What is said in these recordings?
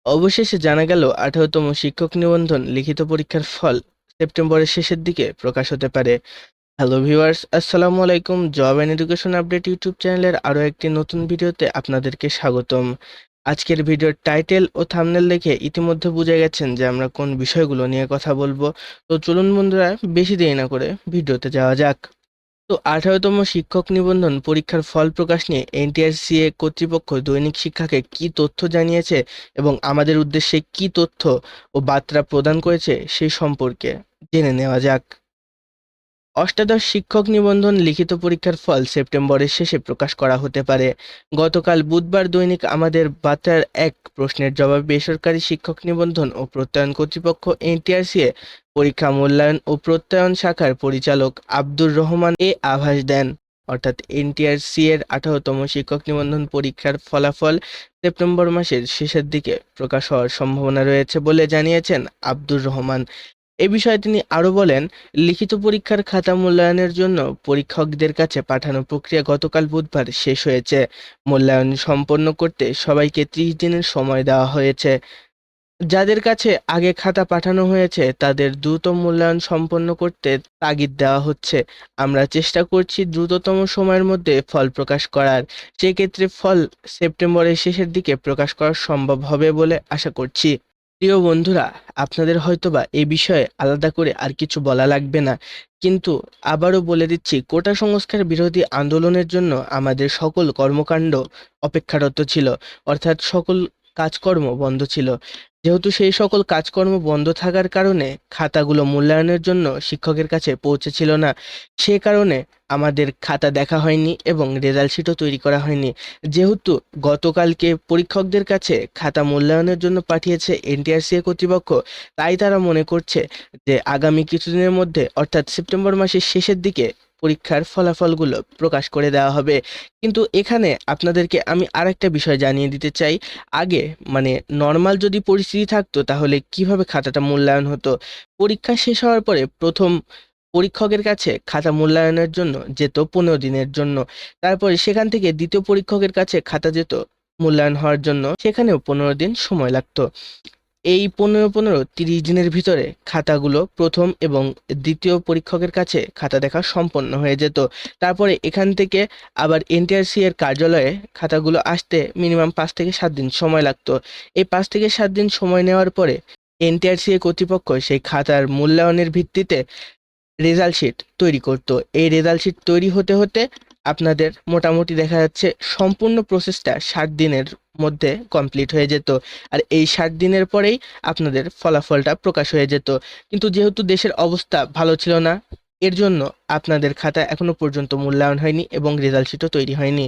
অবশেষে জানা গেল 18তম শিক্ষক নিবন্ধন লিখিত পরীক্ষার ফল সেপ্টেম্বরের শেষের দিকে প্রকাশ হতে পারে। হ্যালো ভিউয়ার্স, আসসালামু আলাইকুম। Job and education update YouTube চ্যানেলের আরও একটি নতুন ভিডিওতে আপনাদেরকে স্বাগতম। আজকের ভিডিওর টাইটেল ও থাম্বনেল দেখে ইতিমধ্যে বুঝে গেছেন যে আমরা কোন বিষয়গুলো নিয়ে কথা বলবো। তো চলুন বন্ধুরা, বেশি দেরি না করে ভিডিওতে যাওয়া যাক। তো 18তম শিক্ষক নিবন্ধন পরীক্ষার ফল প্রকাশ নিয়ে এনটিআরসিএ কর্তৃপক্ষ দৈনিক শিক্ষাকে কি তথ্য জানিয়েছে এবং আমাদের উদ্দেশ্যে কি তথ্য ও বার্তা প্রদান করেছে সেই সম্পর্কে জেনে নেওয়া যাক। অষ্টাদশ শিক্ষক নিবন্ধন লিখিত পরীক্ষার ফল সেপ্টেম্বরের শেষে প্রকাশ করা হতে পারে। গতকাল বুধবার দৈনিক আমাদের বার্তার এক প্রশ্নের জবাবে বেসরকারি শিক্ষক নিবন্ধন ও প্রত্যয়ন কর্তৃপক্ষ এনটিআরসিএ পরীক্ষা মূল্যায়ন ও প্রত্যয়ন শাখার পরিচালক আব্দুর রহমান আভাস দেন। অর্থাৎ এনটিআরসি এর 18তম শিক্ষক নিবন্ধন পরীক্ষার ফলাফল সেপ্টেম্বর মাসের শেষের দিকে প্রকাশ হওয়ার সম্ভাবনা রয়েছে বলে জানিয়েছেন আব্দুর রহমান। এ বিষয়ে তিনি আরও বলেন, লিখিত পরীক্ষার খাতা মূল্যায়নের জন্য পরীক্ষকদের কাছে পাঠানো প্রক্রিয়া গতকাল বুধবার শেষ হয়েছে। মূল্যায়ন সম্পন্ন করতে সবাইকে 30 দিনের সময় দেওয়া হয়েছে। যাদের কাছে আগে খাতা পাঠানো হয়েছে তাদের দ্রুত মূল্যায়ন সম্পন্ন করতে তাগিদ দেওয়া হচ্ছে। আমরা চেষ্টা করছি দ্রুততম সময়ের মধ্যে ফল প্রকাশ করার। সেক্ষেত্রে ফল সেপ্টেম্বরের শেষের দিকে প্রকাশ করা সম্ভব হবে বলে আশা করছি। প্রিয় বন্ধুরা, আপনাদের হয়তোবা এ বিষয়ে আলাদা করে আর কিছু বলা লাগবে না, কিন্তু আবারও বলে দিচ্ছি, কোটা সংস্কার বিরোধী আন্দোলনের জন্য আমাদের সকল কর্মকাণ্ড অপেক্ষারত ছিল, অর্থাৎ সকল কাজকর্ম বন্ধ ছিল। যেহেতু সেই সকল কাজকর্ম বন্ধ থাকার কারণে খাতাগুলো মূল্যায়নের জন্য শিক্ষকের কাছে পৌঁছেছিল না, সে কারণে আমাদের খাতা দেখা হয়নি এবং রেজাল্ট শিটও তৈরি করা হয়নি। যেহেতু গতকালকে পরীক্ষকদের কাছে খাতা মূল্যায়নের জন্য পাঠিয়েছে এনটিআরসিএ কর্তৃপক্ষ, তাই তারা মনে করছে যে আগামী কিছুদিনের মধ্যে, অর্থাৎ সেপ্টেম্বর মাসের শেষের দিকে পরীক্ষার ফলাফলগুলো প্রকাশ করে দেওয়া হবে। কিন্তু এখানে আপনাদেরকে আমি আরেকটা বিষয় জানিয়ে দিতে চাই। আগে মানে নর্মাল যদি পরিস্থিতি থাকতো তাহলে কিভাবে খাতাটা মূল্যায়ন হতো? পরীক্ষা শেষ হওয়ার পরে প্রথম পরীক্ষকের কাছে খাতা মূল্যায়নের জন্য যেত 15 দিনের জন্য। তারপরে সেখান থেকে দ্বিতীয় পরীক্ষকের কাছে খাতা যেত মূল্যায়ন হওয়ার জন্য, সেখানেও 15 দিন সময় লাগতো। এই 15-15 30 দিনের ভিতরে খাতাগুলো প্রথম এবং দ্বিতীয় পরীক্ষকের কাছে খাতা দেখা সম্পন্ন হয়ে যেত। তারপরে এখান থেকে আবার এনটিআরসি এর কার্যালয়ে খাতাগুলো আসতে মিনিমাম 5 থেকে 7 দিন সময় লাগতো। এই 5 থেকে 7 দিন সময় নেওয়ার পরে এনটিআরসি এর কর্তৃপক্ষ সেই খাতার মূল্যায়নের ভিত্তিতে রেজাল্ট শিট তৈরি করত। এই রেজাল্ট শিট তৈরি হতে হতে আপনাদের মোটামুটি দেখা যাচ্ছে সম্পূর্ণ প্রসেসটা 60 দিনের মধ্যে কমপ্লিট হয়ে যেত। আর এই 60 দিনের পরেই আপনাদের ফলাফলটা প্রকাশ হয়ে যেত। কিন্তু যেহেতু দেশের অবস্থা ভালো ছিল না, এর জন্য আপনাদের খাতা এখনো পর্যন্ত মূল্যায়ন হয়নি এবং রেজাল্ট শিটও তৈরি হয়নি।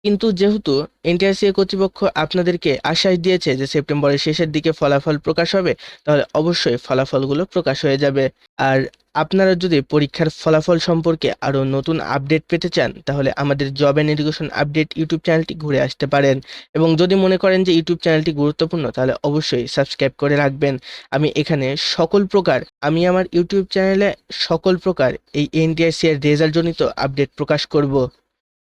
কিন্তু যেহেতু এনটিআরসি কর্তৃপক্ষ আপনাদেরকে আশ্বাস দিয়েছে যে সেপ্টেম্বরের শেষের দিকে ফলাফল প্রকাশ হবে, তাহলে অবশ্যই ফলাফলগুলো প্রকাশ হয়ে যাবে। আর আপনারা যদি পরীক্ষার ফলাফল সম্পর্কে আরও নতুন আপডেট পেতে চান, তাহলে আমাদের job and education update YouTube চ্যানেলটি ঘুরে আসতে পারেন। এবং যদি মনে করেন যে ইউটিউব চ্যানেলটি গুরুত্বপূর্ণ, তাহলে অবশ্যই সাবস্ক্রাইব করে রাখবেন। আমি এখানে আমি আমার ইউটিউব চ্যানেলে সকল প্রকার এই এনটিআরসি এর রেজাল্ট জনিত আপডেট প্রকাশ করব।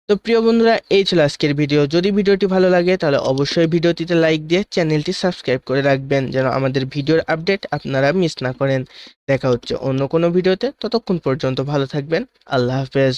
তো প্রিয় বন্ধুরা, এই ছিল আজকের ভিডিও। যদি ভিডিওটি ভালো লাগে তাহলে অবশ্যই ভিডিওটিতে লাইক দিয়ে চ্যানেলটি সাবস্ক্রাইব করে রাখবেন, যেন আমাদের ভিডিওর আপডেট আপনারা মিস না করেন। দেখা হচ্ছে অন্য কোনো ভিডিওতে, ততক্ষণ পর্যন্ত ভালো থাকবেন। আল্লাহ হাফেজ।